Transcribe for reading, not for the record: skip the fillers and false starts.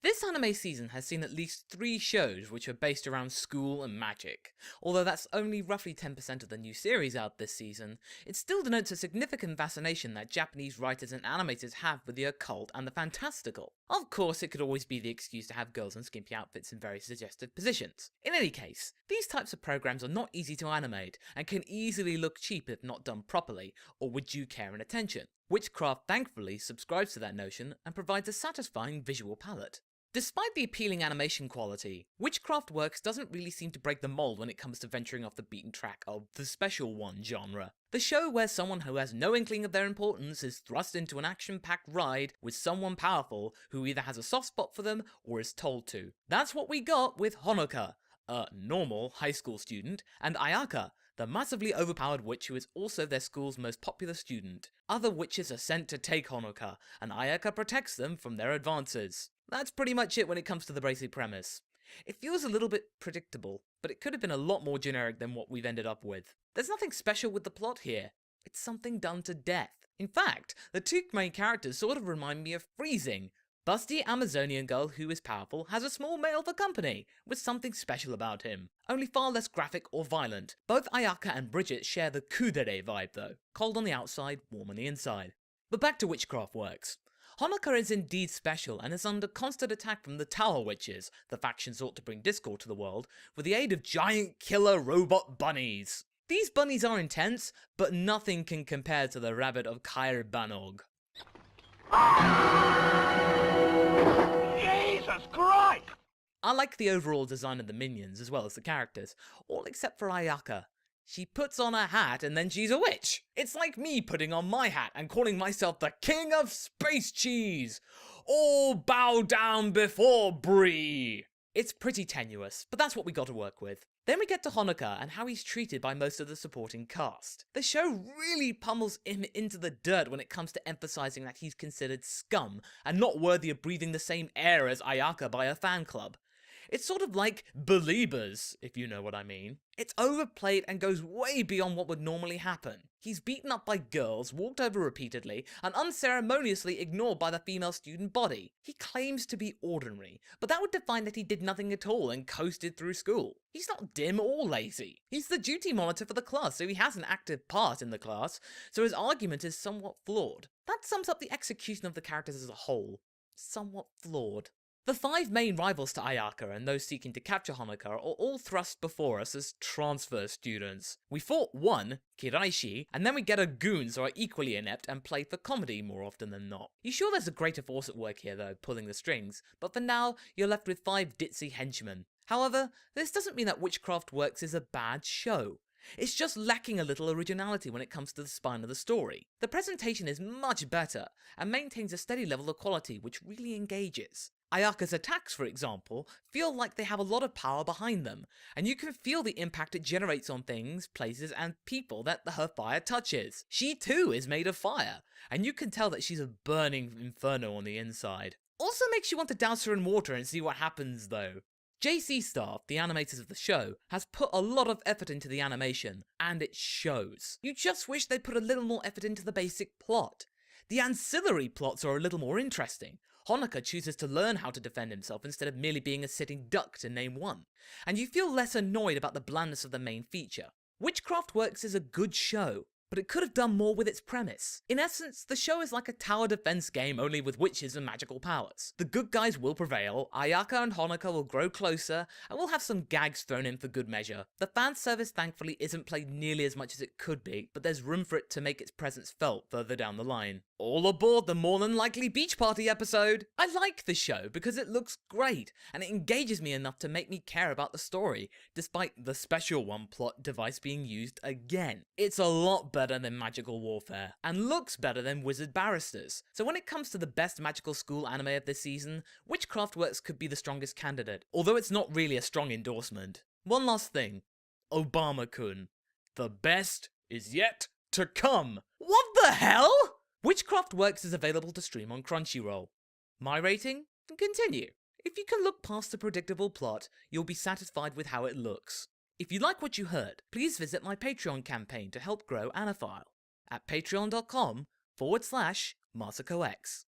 This anime season has seen at least 3 shows which are based around school and magic. Although that's only roughly 10% of the new series out this season, it still denotes a significant fascination that Japanese writers and animators have with the occult and the fantastical. Of course, it could always be the excuse to have girls in skimpy outfits in very suggestive positions. In any case, these types of programs are not easy to animate, and can easily look cheap if not done properly, or with due care and attention. Witchcraft thankfully subscribes to that notion and provides a satisfying visual palette. Despite the appealing animation quality, Witchcraft Works doesn't really seem to break the mold when it comes to venturing off the beaten track of the special one genre. The show where someone who has no inkling of their importance is thrust into an action-packed ride with someone powerful who either has a soft spot for them or is told to. That's what we got with Honoka, a normal high school student, and Ayaka, the massively overpowered witch who is also their school's most popular student. Other witches are sent to take Honoka, and Ayaka protects them from their advances. That's pretty much it when it comes to the basic premise. It feels a little bit predictable, but it could have been a lot more generic than what we've ended up with. There's nothing special with the plot here. It's something done to death. In fact, the 2 main characters sort of remind me of Freezing. Busty Amazonian girl who is powerful has a small male for company, with something special about him. Only far less graphic or violent. Both Ayaka and Bridget share the kudere vibe though. Cold on the outside, warm on the inside. But back to Witchcraft Works. Honoka is indeed special and is under constant attack from the Tower Witches, the faction sought to bring discord to the world, with the aid of giant killer robot bunnies. These bunnies are intense, but nothing can compare to the rabbit of Kair Banog. Jesus Christ! I like the overall design of the minions as well as the characters, all except for Ayaka. She puts on a hat and then she's a witch. It's like me putting on my hat and calling myself the King of Space Cheese. All bow down before Brie. It's pretty tenuous, but that's what we got to work with. Then we get to Honoka and how he's treated by most of the supporting cast. The show really pummels him into the dirt when it comes to emphasizing that he's considered scum and not worthy of breathing the same air as Ayaka by a fan club. It's sort of like Beliebers, if you know what I mean. It's overplayed and goes way beyond what would normally happen. He's beaten up by girls, walked over repeatedly, and unceremoniously ignored by the female student body. He claims to be ordinary, but that would define that he did nothing at all and coasted through school. He's not dim or lazy. He's the duty monitor for the class, so he has an active part in the class, so his argument is somewhat flawed. That sums up the execution of the characters as a whole. Somewhat flawed. The 5 main rivals to Ayaka and those seeking to capture Honoka are all thrust before us as transfer students. We fought one, Kiraishi, and then we get a goons who are equally inept and play for comedy more often than not. You sure there's a greater force at work here though, pulling the strings, but for now, you're left with 5 ditzy henchmen. However, this doesn't mean that Witchcraft Works is a bad show. It's just lacking a little originality when it comes to the spine of the story. The presentation is much better, and maintains a steady level of quality which really engages. Ayaka's attacks, for example, feel like they have a lot of power behind them, and you can feel the impact it generates on things, places, and people that her fire touches. She too is made of fire, and you can tell that she's a burning inferno on the inside. Also makes you want to douse her in water and see what happens though. JC Staff, the animators of the show, has put a lot of effort into the animation, and it shows. You just wish they'd put a little more effort into the basic plot. The ancillary plots are a little more interesting. Honoka chooses to learn how to defend himself instead of merely being a sitting duck to name one, and you feel less annoyed about the blandness of the main feature. Witchcraft Works is a good show, but it could have done more with its premise. In essence, the show is like a tower defense game only with witches and magical powers. The good guys will prevail, Ayaka and Honoka will grow closer, and we'll have some gags thrown in for good measure. The fan service thankfully isn't played nearly as much as it could be, but there's room for it to make its presence felt further down the line. All aboard the more than likely beach party episode! I like the show because it looks great, and it engages me enough to make me care about the story, despite the special one plot device being used again. It's a lot better than Magical Warfare, and looks better than Wizard Barristers. So when it comes to the best magical school anime of this season, Witchcraft Works could be the strongest candidate, although it's not really a strong endorsement. One last thing. Obama-kun. The best is yet to come. What the hell? Witchcraft Works is available to stream on Crunchyroll. My rating? Continue. If you can look past the predictable plot, you'll be satisfied with how it looks. If you like what you heard, please visit my Patreon campaign to help grow Anifile at patreon.com/MasakoX.